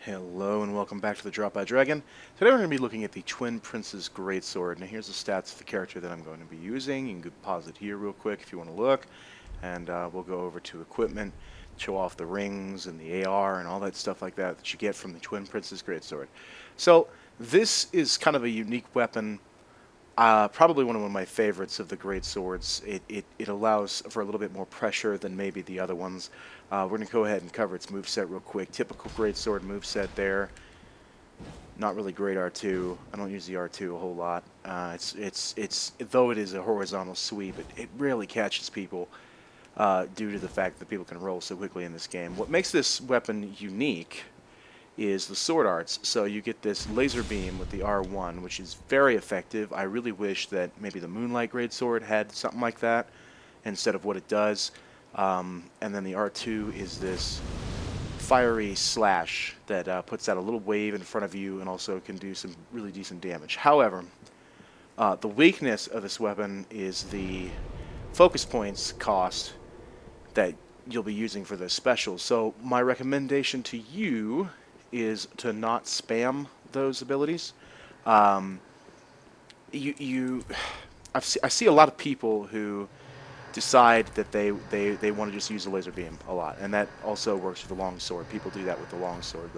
Hello and welcome back to the TheDropOutDragon. Today we're going to be looking at the Twin Prince's Greatsword. Now here's the stats of the character that I'm going to be using. You can pause it here real quick if you want to look. And we'll go over to equipment, show off the rings and the AR and all that stuff like that that you get from the Twin Prince's Greatsword. So this is kind of a unique weapon. Probably one of my favorites of the great swords. It allows for a little bit more pressure than maybe the other ones. We're going to go ahead and cover its moveset real quick. Typical great sword moveset there. Not really great R2. I don't use the R2 a whole lot. Though it is a horizontal sweep, it rarely catches people due to the fact that people can roll so quickly in this game. What makes this weapon unique is the sword arts. So you get this laser beam with the R1, which is very effective. I really wish that maybe the Moonlight Greatsword had something like that instead of what it does. And then the R2 is this fiery slash that puts out a little wave in front of you and also can do some really decent damage. However, the weakness of this weapon is the focus points cost that you'll be using for the specials. So my recommendation to you is to not spam those abilities. I see a lot of people who decide that they want to just use the laser beam a lot, and that also works with the longsword. People do that with the longsword,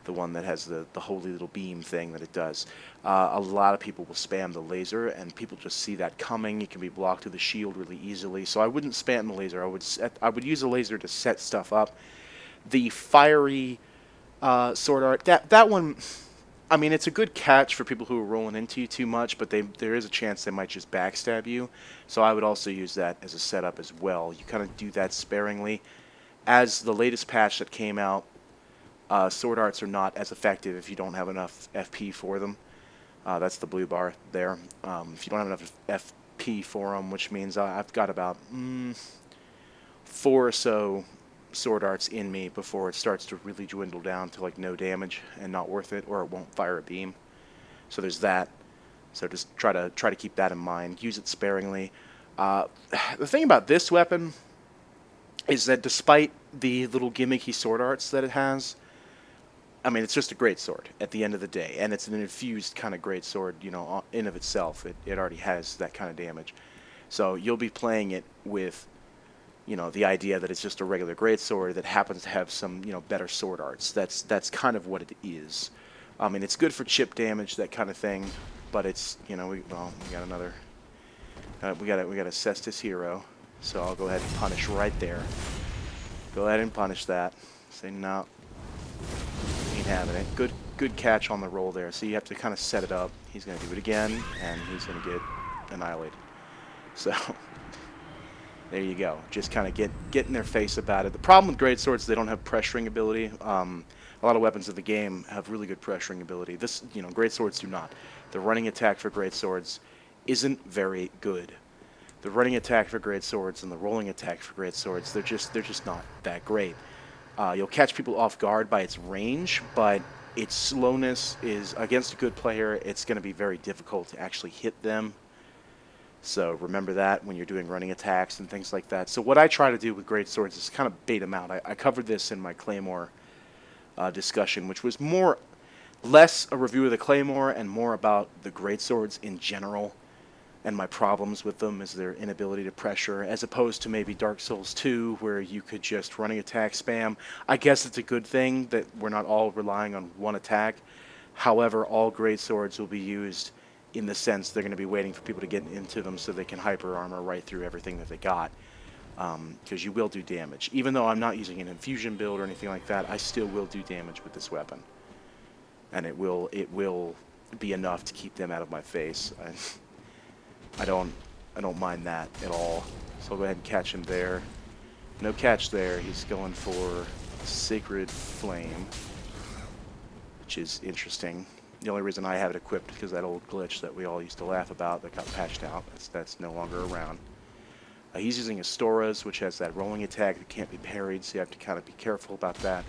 the one that has the holy little beam thing that it does. A lot of people will spam the laser, and people just see that coming. It can be blocked with the shield really easily. So I wouldn't spam the laser. I would use the laser to set stuff up. The fiery sword art, that one, I mean, it's a good catch for people who are rolling into you too much, but there is a chance they might just backstab you. So I would also use that as a setup as well. You kind of do that sparingly. As the latest patch that came out, sword arts are not as effective if you don't have enough FP for them. That's the blue bar there. If you don't have enough FP for them, which means I've got about 4 or so sword arts in me before it starts to really dwindle down to like no damage and not worth it, or it won't fire a beam. So there's that. So just try to keep that in mind. Use it sparingly. The thing about this weapon is that despite the little gimmicky sword arts that it has, I mean, it's just a great sword at the end of the day, and it's an infused kind of great sword, you know, in of itself. It already has that kind of damage. So you'll be playing it with, you know, the idea that it's just a regular greatsword that happens to have some, you know, better sword arts. That's kind of what it is. I mean, it's good for chip damage, that kind of thing, but it's, you know, we got another, we got a Cestus hero, so I'll go ahead and punish right there. Go ahead and punish that. Say no, ain't having it. Good catch on the roll there. So you have to kind of set it up. He's gonna do it again, and he's gonna get annihilated. So. There you go. Just kind of get in their face about it. The problem with greatswords is they don't have pressuring ability. A lot of weapons of the game have really good pressuring ability. This, you know, greatswords do not. The running attack for greatswords isn't very good. The running attack for greatswords and the rolling attack for greatswords, they're just not that great. You'll catch people off guard by its range, but its slowness is, against a good player, it's going to be very difficult to actually hit them. So remember that when you're doing running attacks and things like that. So what I try to do with greatswords is kind of bait them out. I covered this in my Claymore discussion, which was less a review of the Claymore and more about the greatswords in general and my problems with them is their inability to pressure, as opposed to maybe Dark Souls 2 where you could just running attack spam. I guess it's a good thing that we're not all relying on one attack. However, all greatswords will be used in the sense they're going to be waiting for people to get into them so they can hyper armor right through everything that they got, because you will do damage. Even though I'm not using an infusion build or anything like that, I still will do damage with this weapon, and it will be enough to keep them out of my face. I don't mind that at all. So I'll go ahead and catch him there. No catch there. He's going for Sacred Flame, which is interesting. The only reason I have it equipped is because that old glitch that we all used to laugh about that got patched out. That's no longer around. He's using Astora's, which has that rolling attack that can't be parried, so you have to kind of be careful about that.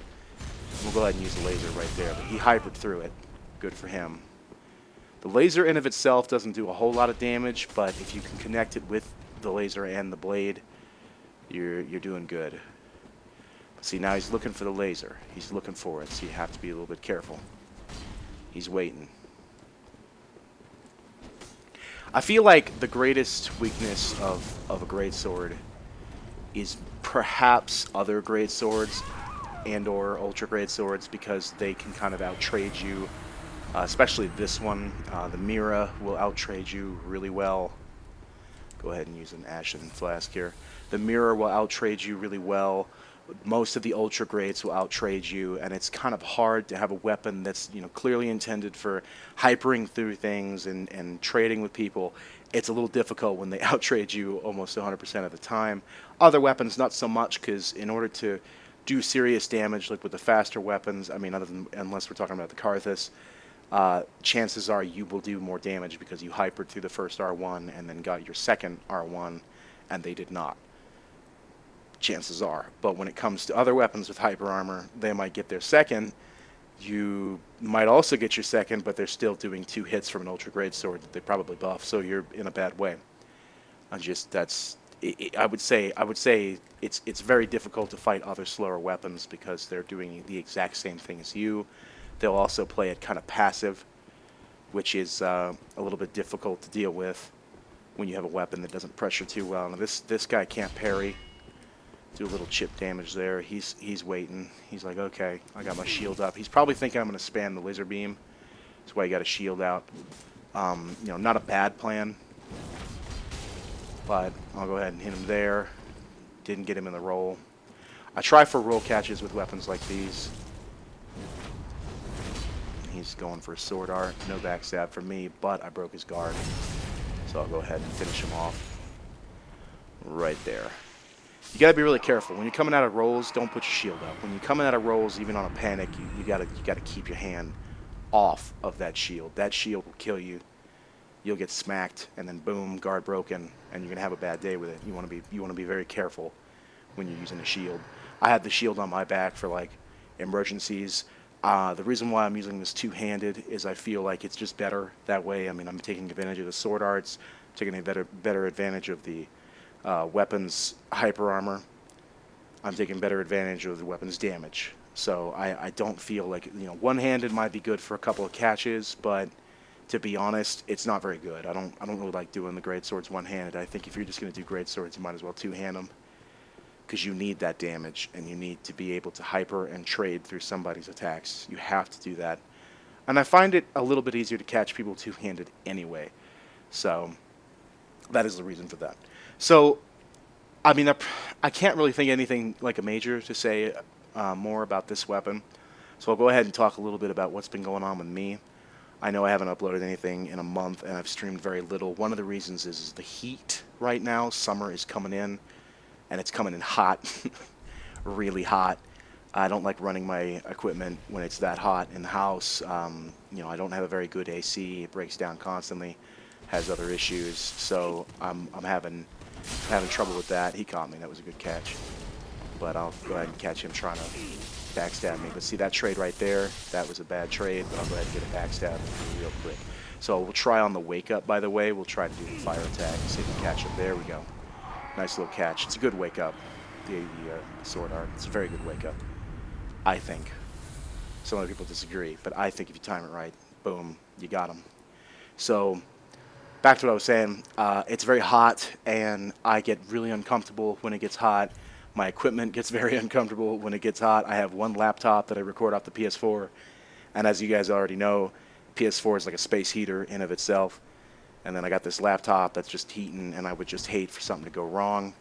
We'll go ahead and use the laser right there, but he hybrid through it. Good for him. The laser in of itself doesn't do a whole lot of damage, but if you can connect it with the laser and the blade, you're doing good. See, now he's looking for the laser. He's looking for it, so you have to be a little bit careful. He's waiting. I feel like the greatest weakness of a greatsword is perhaps other greatswords and or ultra greatswords, because they can kind of outtrade you. Especially this one, the Mira will outtrade you really well. Go ahead and use an Ashen Flask here. The Mirror will outtrade you really well. Most of the Ultra Grades will outtrade you, and it's kind of hard to have a weapon that's, you know, clearly intended for hypering through things and trading with people. It's a little difficult when they outtrade you almost 100% of the time. Other weapons, not so much, because in order to do serious damage, like with the faster weapons, I mean, other than, unless we're talking about the Karthus, chances are you will do more damage because you hypered through the first R1 and then got your second R1, and they did not. Chances are. But when it comes to other weapons with hyper armor, they might get their second. You might also get your second, but they're still doing 2 hits from an ultra grade sword that they probably buff, so you're in a bad way. I would say it's very difficult to fight other slower weapons because they're doing the exact same thing as you. They'll also play it kind of passive, which is a little bit difficult to deal with when you have a weapon that doesn't pressure too well. Now this guy can't parry. Do a little chip damage there. He's waiting. He's like, okay, I got my shield up. He's probably thinking I'm going to spam the laser beam. That's why you got a shield out. You know, not a bad plan, but I'll go ahead and hit him there. Didn't get him in the roll. I try for roll catches with weapons like these. He's going for a sword art. No backstab for me, but I broke his guard. So I'll go ahead and finish him off right there. You gotta be really careful when you're coming out of rolls. Don't put your shield up. When you're coming out of rolls, even on a panic, you gotta keep your hand off of that shield. That shield will kill you. You'll get smacked, and then boom, guard broken, and you're gonna have a bad day with it. You wanna be very careful when you're using a shield. I had the shield on my back for like emergencies. The reason why I'm using this two-handed is I feel like it's just better that way. I mean, I'm taking advantage of the sword arts, taking a better advantage of the weapons hyper armor. I'm taking better advantage of the weapons damage. So I don't feel like, you know, one-handed might be good for a couple of catches, but to be honest, it's not very good. I don't really like doing the great swords one-handed. I think if you're just going to do great swords, you might as well two-hand them, because you need that damage and you need to be able to hyper and trade through somebody's attacks. You have to do that. And I find it a little bit easier to catch people two-handed anyway. So that is the reason for that. So, I mean, I can't really think of anything like a major to say more about this weapon. So I'll go ahead and talk a little bit about what's been going on with me. I know I haven't uploaded anything in a month, and I've streamed very little. One of the reasons is the heat right now. Summer is coming in, and it's coming in hot, really hot. I don't like running my equipment when it's that hot in the house. You know, I don't have a very good AC. It breaks down constantly, has other issues. So I'm having trouble with that. He caught me. That was a good catch. But I'll go ahead and catch him trying to backstab me. But see that trade right there? That was a bad trade, but I'll go ahead and get a backstab real quick. So we'll try on the wake up, by the way. We'll try to do the fire attack and see if we can catch him. There we go. Nice little catch. It's a good wake up. The sword art. It's a very good wake up, I think. Some other people disagree, but I think if you time it right, boom, you got him. So back to what I was saying. It's very hot, and I get really uncomfortable when it gets hot. My equipment gets very uncomfortable when it gets hot. I have one laptop that I record off the PS4, and as you guys already know, PS4 is like a space heater in of itself. And then I got this laptop that's just heating, and I would just hate for something to go wrong,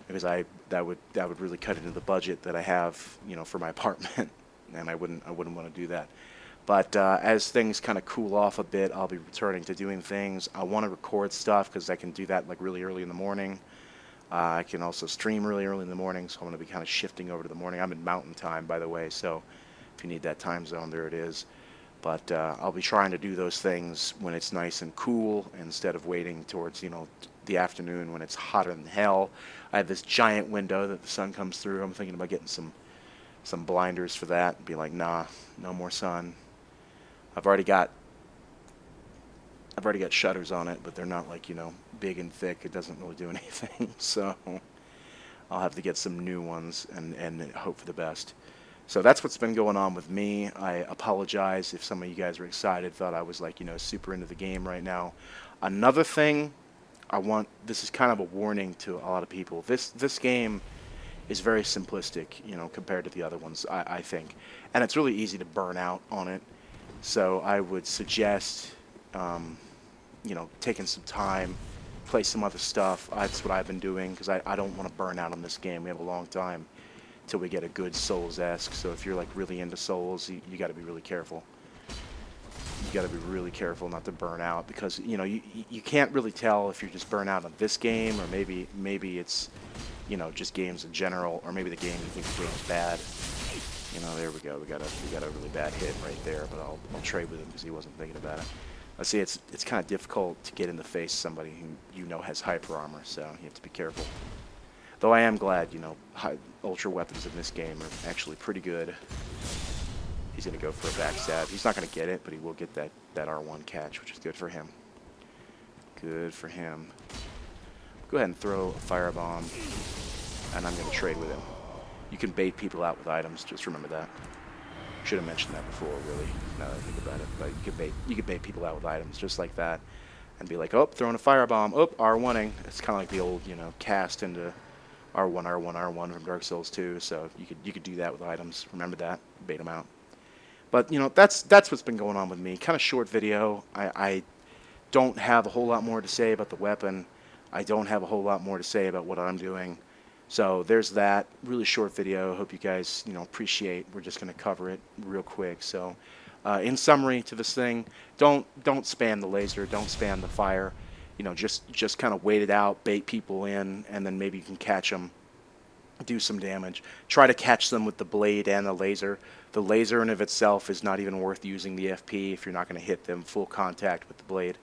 because that would really cut into the budget that I have, you know, for my apartment, and I wouldn't want to do that. But as things kind of cool off a bit, I'll be returning to doing things. I want to record stuff because I can do that like really early in the morning. I can also stream really early in the morning, so I'm going to be kind of shifting over to the morning. I'm in Mountain Time, by the way, so if you need that time zone, there it is. But I'll be trying to do those things when it's nice and cool instead of waiting towards, you know, the afternoon when it's hotter than hell. I have this giant window that the sun comes through. I'm thinking about getting some blinders for that and be like, nah, no more sun. I've already got shutters on it, but they're not like, you know, big and thick. It doesn't really do anything. So I'll have to get some new ones and hope for the best. So that's what's been going on with me. I apologize if some of you guys are excited, thought I was like, super into the game right now. Another thing this is kind of a warning to a lot of people. This game is very simplistic, compared to the other ones, I think. And it's really easy to burn out on it. So I would suggest, taking some time, play some other stuff. That's what I've been doing because I don't want to burn out on this game. We have a long time till we get a good Souls-esque. So if you're like really into Souls, you got to be really careful. You got to be really careful not to burn out because you can't really tell if you're just burnt out on this game or maybe it's just games in general, or maybe the game you think the game's bad. There we go. We got a really bad hit right there, but I'll trade with him because he wasn't thinking about it. Let's see, it's kind of difficult to get in the face of somebody who has hyper armor, so you have to be careful. Though I am glad, ultra weapons in this game are actually pretty good. He's going to go for a backstab. He's not going to get it, but he will get that R1 catch, which is good for him. Good for him. Go ahead and throw a firebomb, and I'm going to trade with him. You can bait people out with items, just remember that. Should have mentioned that before, really, now that I think about it. But you could bait people out with items, just like that, and be like, oh, throwing a firebomb, oh, R1ing. It's kind of like the old, cast into R1, R1, R1 from Dark Souls 2, so you could do that with items. Remember that, bait them out. But, that's what's been going on with me. Kind of short video. I don't have a whole lot more to say about the weapon. I don't have a whole lot more to say about what I'm doing. So there's that really short video. Hope you guys, appreciate. We're just going to cover it real quick. So in summary to this thing, don't spam the laser. Don't spam the fire. Just kind of wait it out, bait people in, and then maybe you can catch them. Do some damage. Try to catch them with the blade and the laser. The laser in of itself is not even worth using the FP if you're not going to hit them full contact with the blade.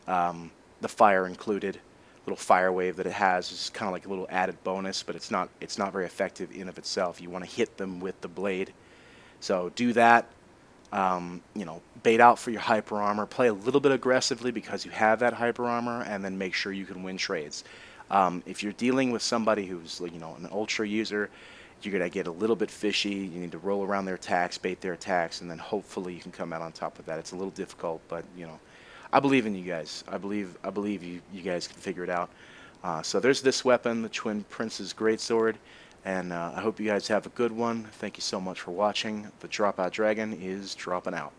The fire included. Little fire wave that it has is kind of like a little added bonus, but it's not very effective in of itself. You want to hit them with the blade. So do that. Bait out for your hyper armor. Play a little bit aggressively because you have that hyper armor, and then make sure you can win trades. If you're dealing with somebody who's an ultra user, you're going to get a little bit fishy. You need to roll around their attacks, bait their attacks, and then hopefully you can come out on top of that. It's a little difficult, but I believe in you guys. I believe you guys can figure it out. So there's this weapon, the Twin Prince's Greatsword, and I hope you guys have a good one. Thank you so much for watching. The Dropout Dragon is dropping out.